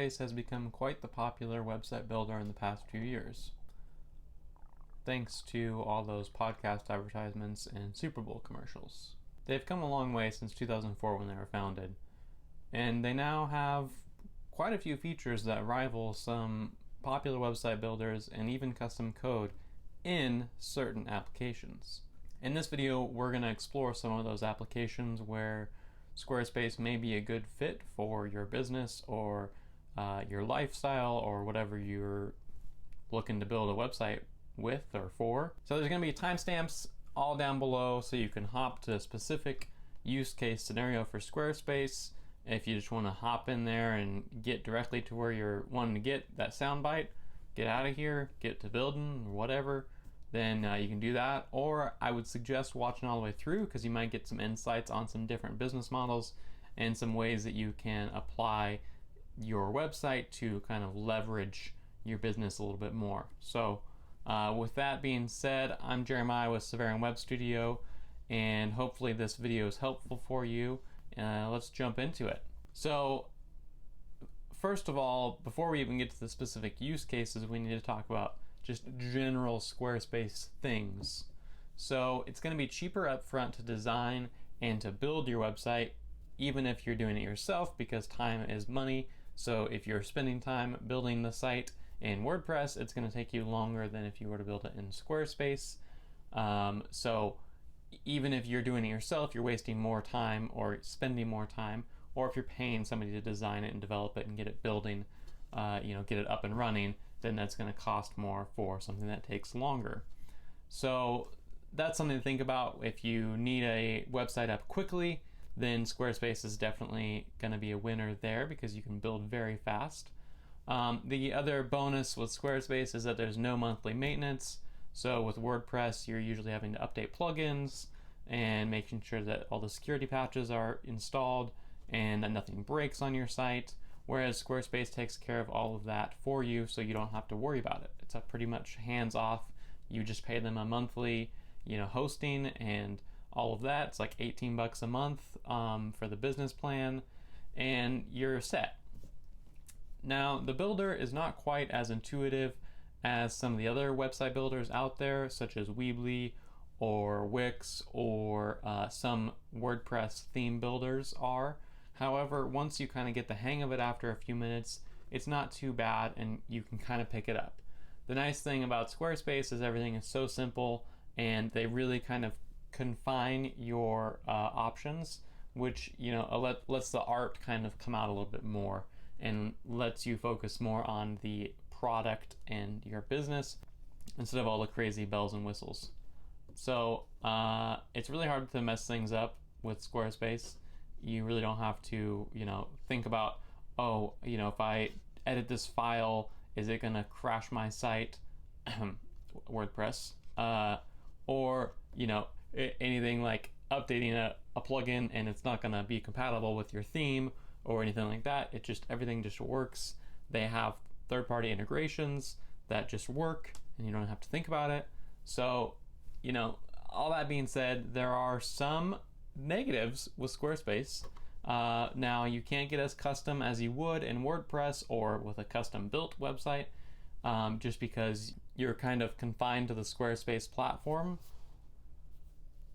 Squarespace has become quite the popular website builder in the past few years, thanks to all those podcast advertisements and Super Bowl commercials. They've come a long way since 2004 when they were founded, and they now have quite a few features that rival some popular website builders and even custom code in certain applications. In this video, we're going to explore some of those applications where Squarespace may be a good fit for your business or your lifestyle or whatever you're looking to build a website with or for. So there's going to be timestamps all down below so you can hop to a specific use case scenario for Squarespace. If you just want to hop in there and get directly to where you're wanting to get that soundbite, get out of here, get to building or whatever, then you can do that. Or I would suggest watching all the way through because you might get some insights on some different business models and some ways that you can apply your website to kind of leverage your business a little bit more. So with that being said, I'm Jeremiah with Severian Web Studio, and hopefully this video is helpful for you. Let's jump into it. So first of all, before we even get to the specific use cases, we need to talk about just general Squarespace things. So it's going to be cheaper upfront to design and to build your website, even if you're doing it yourself, because time is money. So if you're spending time building the site in WordPress, it's going to take you longer than if you were to build it in Squarespace. So even if you're doing it yourself, you're wasting more time or spending more time, or if you're paying somebody to design it and develop it and get it building, get it up and running, then that's going to cost more for something that takes longer. So that's something to think about. If you need a website up quickly, then Squarespace is definitely going to be a winner there because you can build very fast. The other bonus with Squarespace is that there's no monthly maintenance. So with WordPress, you're usually having to update plugins and making sure that all the security patches are installed and that nothing breaks on your site. Whereas Squarespace takes care of all of that for you, so you don't have to worry about it. It's a pretty much hands-off. You just pay them a monthly, hosting and all of that. It's like $18 a month for the business plan, and you're set. Now, the builder is not quite as intuitive as some of the other website builders out there, such as Weebly or Wix or some WordPress theme builders are. However, once you kind of get the hang of it after a few minutes, it's not too bad and you can kind of pick it up. The nice thing about Squarespace is everything is so simple and they really kind of confine your options, which lets the art kind of come out a little bit more and lets you focus more on the product and your business instead of all the crazy bells and whistles. So it's really hard to mess things up with Squarespace. You really don't have to, think about, if I edit this file, is it going to crash my site, WordPress, or, anything like updating a plugin and it's not going to be compatible with your theme or anything like that. Everything just works. They have third-party integrations that just work and you don't have to think about it. So, all that being said, there are some negatives with Squarespace. Now, you can't get as custom as you would in WordPress or with a custom built website, just because you're kind of confined to the Squarespace platform.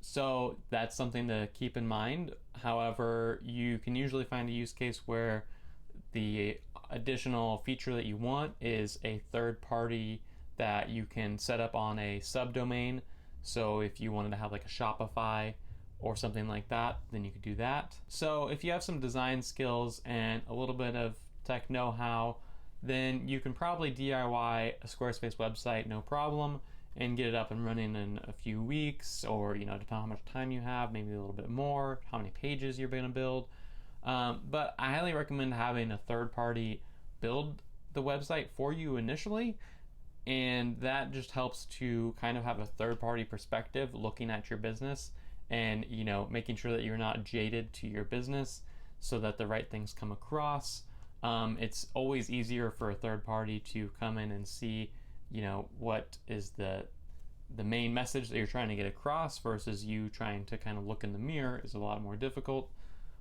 So that's something to keep in mind. However, you can usually find a use case where the additional feature that you want is a third party that you can set up on a subdomain. So if you wanted to have like a Shopify or something like that, then you could do that. So if you have some design skills and a little bit of tech know-how, then you can probably DIY a Squarespace website no problem and get it up and running in a few weeks, or depending on how much time you have, maybe a little bit more, how many pages you're going to build. But I highly recommend having a third party build the website for you initially, and that just helps to kind of have a third party perspective looking at your business and making sure that you're not jaded to your business so that the right things come across. It's always easier for a third party to come in and see what is the main message that you're trying to get across versus you trying to kind of look in the mirror is a lot more difficult.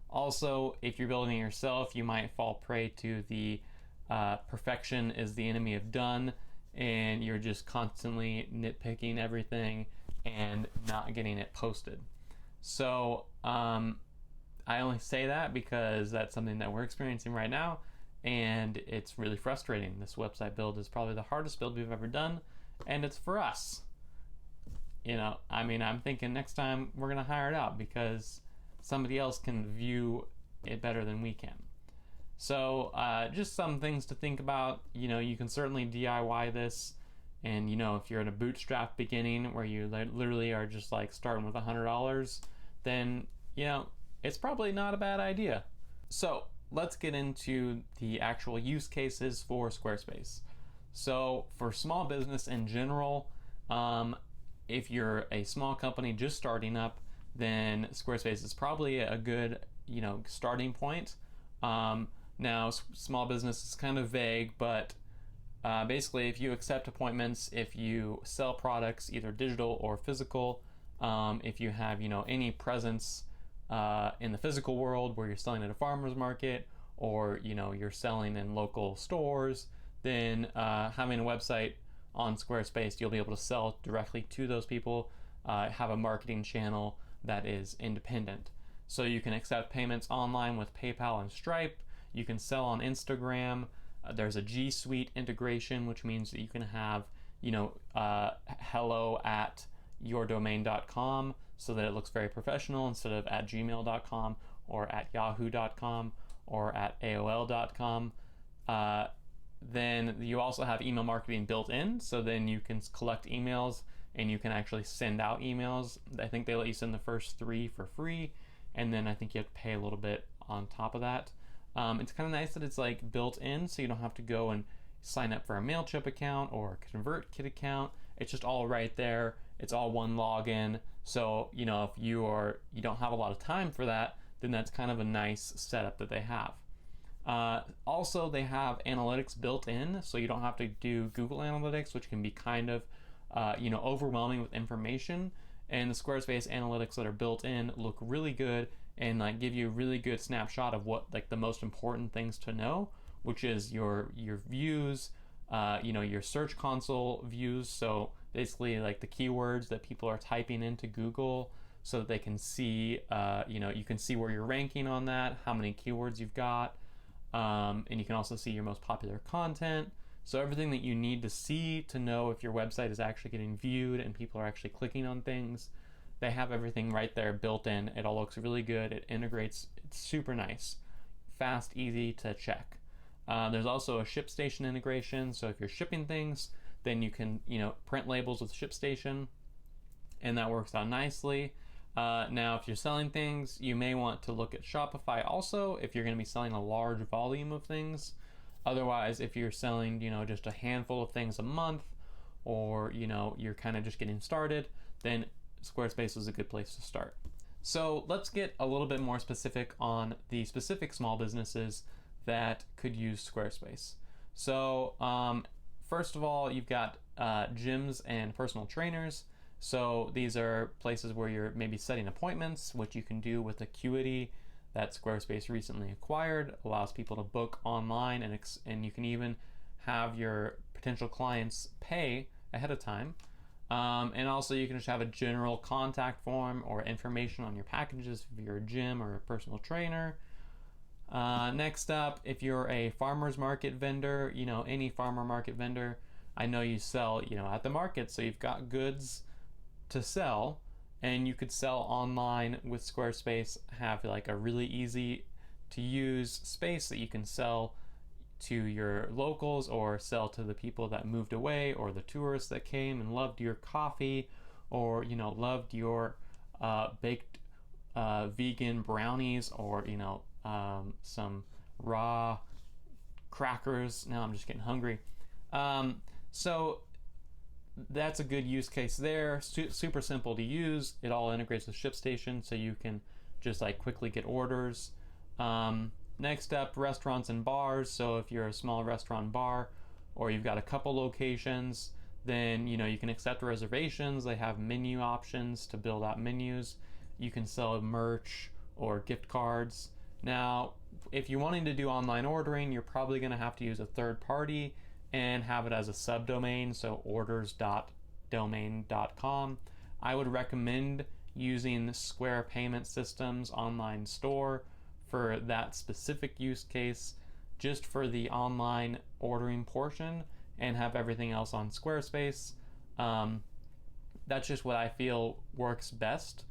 Also, if you're building it yourself, you might fall prey to the perfection is the enemy of done, and you're just constantly nitpicking everything and not getting it posted. So I only say that because that's something that we're experiencing right now, and it's really frustrating. This website build is probably the hardest build we've ever done, and it's for us. I'm thinking next time we're gonna hire it out because somebody else can view it better than we can. So just some things to think about. You can certainly DIY this, and if you're in a bootstrap beginning where you literally are just like starting with $100, then it's probably not a bad idea. So let's get into the actual use cases for Squarespace. So for small business in general, if you're a small company just starting up, then Squarespace is probably a good starting point. Now small business is kind of vague, but basically if you accept appointments, if you sell products either digital or physical, if you have any presence in the physical world where you're selling at a farmer's market, or you're selling in local stores, then having a website on Squarespace, you'll be able to sell directly to those people, have a marketing channel that is independent. So you can accept payments online with PayPal and Stripe. You can sell on Instagram. There's a G Suite integration, which means that you can have hello@yourdomain.com, so that it looks very professional instead of at gmail.com or at yahoo.com or at aol.com. Then you also have email marketing built in, so then you can collect emails and you can actually send out emails. I think they let you send the first 3 for free, and then I think you have to pay a little bit on top of that. It's kind of nice that it's like built in, so you don't have to go and sign up for a MailChimp account or a ConvertKit account. It's just all right there. It's all one login. So if you don't have a lot of time for that, then that's kind of a nice setup that they have. Also, they have analytics built in, so you don't have to do Google Analytics, which can be kind of overwhelming with information. And the Squarespace analytics that are built in look really good and give you a really good snapshot of what the most important things to know, which is your views, your search console views. So basically the keywords that people are typing into Google, so that they can see, you can see where you're ranking on that, how many keywords you've got, and you can also see your most popular content. So everything that you need to see to know if your website is actually getting viewed and people are actually clicking on things, they have everything right there built in. It all looks really good. It integrates. It's super nice, fast, easy to check. There's also a ShipStation integration, so if you're shipping things, then you can print labels with ShipStation, and that works out nicely. Now if you're selling things, you may want to look at Shopify also if you're going to be selling a large volume of things. Otherwise, if you're selling just a handful of things a month, or you're kind of just getting started, then Squarespace is a good place to start. So let's get a little bit more specific on the specific small businesses that could use Squarespace. So first of all, you've got gyms and personal trainers. So these are places where you're maybe setting appointments, which you can do with Acuity that Squarespace recently acquired. Allows people to book online, and you can even have your potential clients pay ahead of time. And also you can just have a general contact form or information on your packages if you're a gym or a personal trainer. Next up, if you're a farmer's market vendor, any farmer market vendor, I know you sell, at the market, so you've got goods to sell, and you could sell online with Squarespace, have a really easy to use space that you can sell to your locals or sell to the people that moved away, or the tourists that came and loved your coffee, or loved your baked vegan brownies, or some raw crackers. Now I'm just getting hungry. So that's a good use case there. Super simple to use. It all integrates with ShipStation, so you can just quickly get orders. Next up, restaurants and bars. So if you're a small restaurant bar, or you've got a couple locations, then you can accept reservations. They have menu options to build out menus. You can sell merch or gift cards. Now, if you're wanting to do online ordering, you're probably going to have to use a third party and have it as a subdomain, so orders.domain.com. I would recommend using Square Payment Systems online store for that specific use case, just for the online ordering portion, and have everything else on Squarespace. That's just what I feel works best.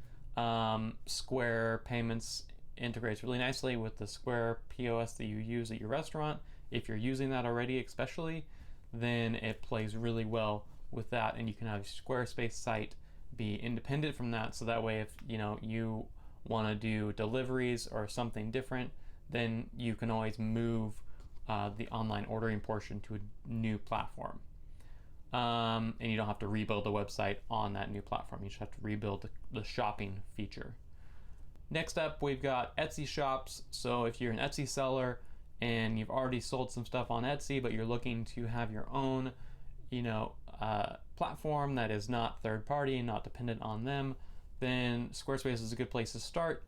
Square Payments integrates really nicely with the Square POS that you use at your restaurant. If you're using that already, especially, then it plays really well with that, and you can have your Squarespace site be independent from that, so that way if you want to do deliveries or something different, then you can always move the online ordering portion to a new platform. And you don't have to rebuild the website on that new platform. You just have to rebuild the shopping feature. Next up, we've got Etsy shops. So if you're an Etsy seller and you've already sold some stuff on Etsy, but you're looking to have your own, platform that is not third party and not dependent on them, then Squarespace is a good place to start.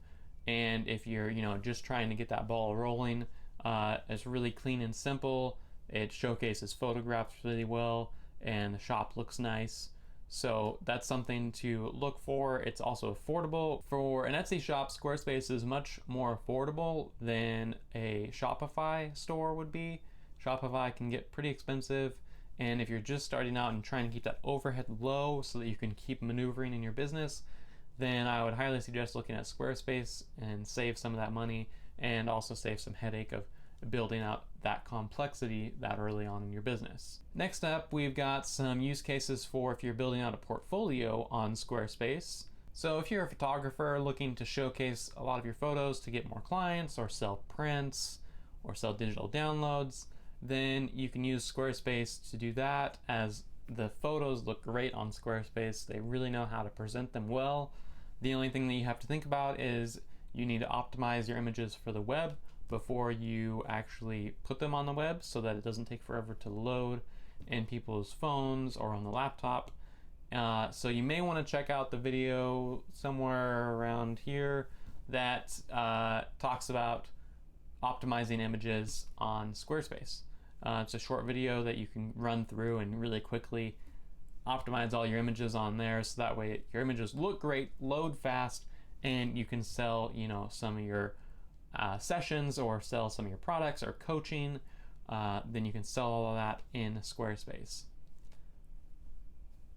And if you're, just trying to get that ball rolling, it's really clean and simple. It showcases photographs really well, and the shop looks nice. So that's something to look for. It's also affordable. For an Etsy shop, Squarespace is much more affordable than a Shopify store would be. Shopify can get pretty expensive, and if you're just starting out and trying to keep that overhead low so that you can keep maneuvering in your business, then I would highly suggest looking at Squarespace and save some of that money, and also save some headache of building out that complexity that early on in your business. Next up, we've got some use cases for if you're building out a portfolio on Squarespace. So if you're a photographer looking to showcase a lot of your photos to get more clients, or sell prints, or sell digital downloads, then you can use Squarespace to do that, as the photos look great on Squarespace. They really know how to present them well. The only thing that you have to think about is you need to optimize your images for the web before you actually put them on the web, so that it doesn't take forever to load in people's phones or on the laptop. So you may want to check out the video somewhere around here that talks about optimizing images on Squarespace. It's a short video that you can run through and really quickly optimize all your images on there, so that way your images look great, load fast, and you can sell some of your sessions, or sell some of your products or coaching. Then you can sell all of that in Squarespace.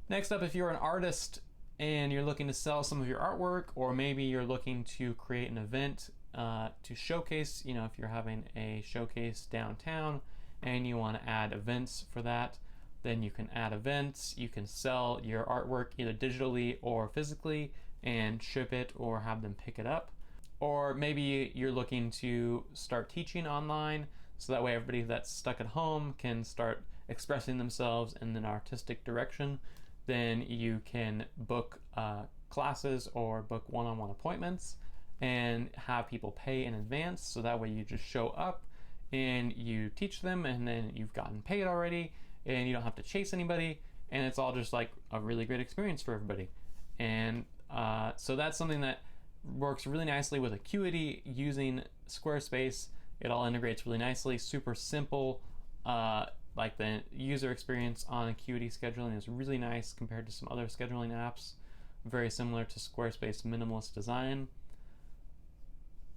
Next up, if you're an artist and you're looking to sell some of your artwork, or maybe you're looking to create an event to showcase, if you're having a showcase downtown and you want to add events for that, then you can add events. You can sell your artwork either digitally or physically and ship it, or have them pick it up. Or maybe you're looking to start teaching online, so that way everybody that's stuck at home can start expressing themselves in an artistic direction. Then you can book classes or book one-on-one appointments and have people pay in advance, so that way you just show up and you teach them, and then you've gotten paid already, and you don't have to chase anybody, and it's all just like a really great experience for everybody. And so that's something that works really nicely with Acuity using Squarespace. It all integrates really nicely, super simple. Like the user experience on Acuity scheduling is really nice compared to some other scheduling apps, very similar to Squarespace minimalist design.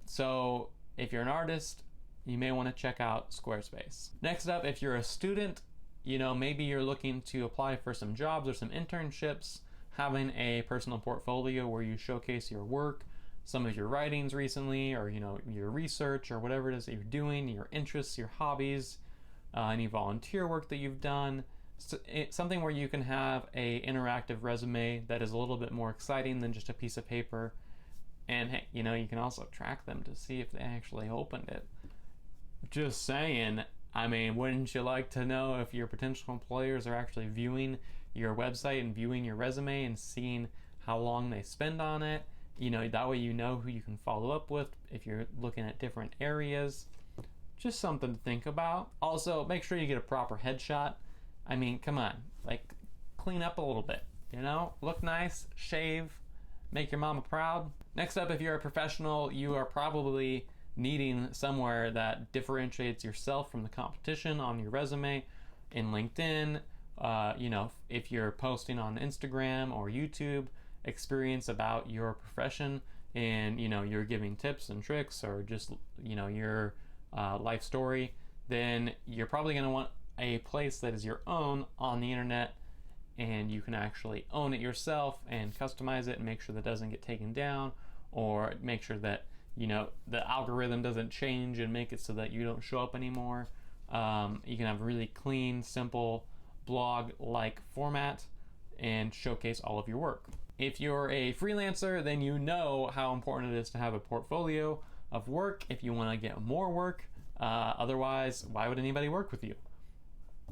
So if you're an artist, you may want to check out Squarespace. Next up, if you're a student, maybe you're looking to apply for some jobs or some internships, having a personal portfolio where you showcase your work, some of your writings recently, or your research, or whatever it is that you're doing, your interests, your hobbies, any volunteer work that you've done. So it's something where you can have a interactive resume that is a little bit more exciting than just a piece of paper. And hey, you can also track them to see if they actually opened it. Just saying. I mean, wouldn't you like to know if your potential employers are actually viewing your website and viewing your resume and seeing how long they spend on it? That way you know who you can follow up with if you're looking at different areas. Just something to think about. Also, make sure you get a proper headshot. I mean, come on, clean up a little bit, look nice, shave, make your mama proud. Next up, if you're a professional, you are probably needing somewhere that differentiates yourself from the competition on your resume in LinkedIn, if you're posting on Instagram or YouTube, experience about your profession, and you're giving tips and tricks, or just your life story, then you're probably going to want a place that is your own on the internet, and you can actually own it yourself and customize it and make sure that it doesn't get taken down, or make sure that the algorithm doesn't change and make it so that you don't show up anymore. You can have a really clean, simple blog-like format and showcase all of your work. If you're a freelancer, then you know how important it is to have a portfolio of work if you want to get more work. Otherwise, why would anybody work with you?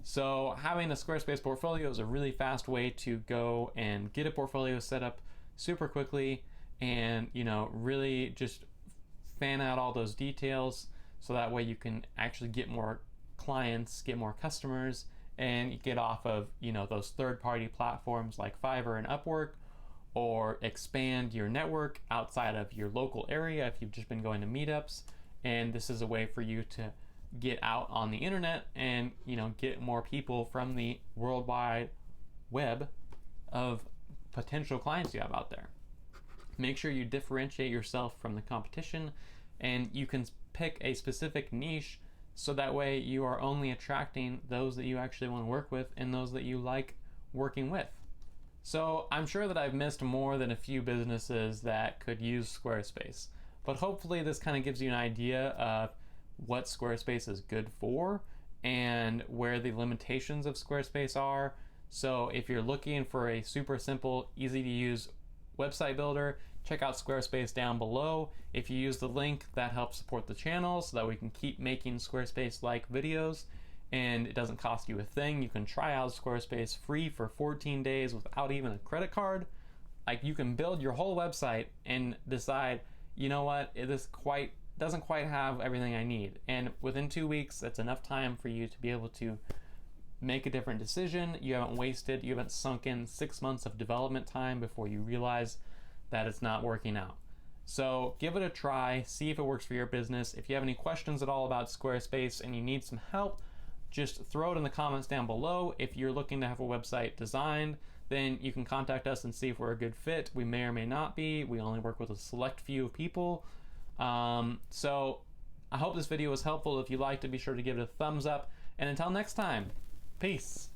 So having a Squarespace portfolio is a really fast way to go and get a portfolio set up super quickly, and really just fan out all those details, so that way you can actually get more clients, get more customers, and you get off of those third-party platforms like Fiverr and Upwork, or expand your network outside of your local area if you've just been going to meetups. And this is a way for you to get out on the internet and get more people from the worldwide web of potential clients you have out there. Make sure you differentiate yourself from the competition, and you can pick a specific niche, so that way you are only attracting those that you actually want to work with and those that you like working with. So I'm sure that I've missed more than a few businesses that could use Squarespace, but hopefully this kind of gives you an idea of what Squarespace is good for and where the limitations of Squarespace are. So if you're looking for a super simple, easy to use website builder, check out Squarespace down below. If you use the link, that helps support the channel so that we can keep making Squarespace-like videos, and it doesn't cost you a thing. You can try out Squarespace free for 14 days without even a credit card. Like, you can build your whole website and decide, you know what, this doesn't quite have everything I need. And within 2 weeks, that's enough time for you to be able to make a different decision. You haven't sunk in 6 months of development time before you realize that it's not working out. So give it a try, see if it works for your business. If you have any questions at all about Squarespace and you need some help, just throw it in the comments down below. If you're looking to have a website designed, then you can contact us and see if we're a good fit. We may or may not be. We only work with a select few of people. So I hope this video was helpful. If you liked it, be sure to give it a thumbs up. And until next time, peace.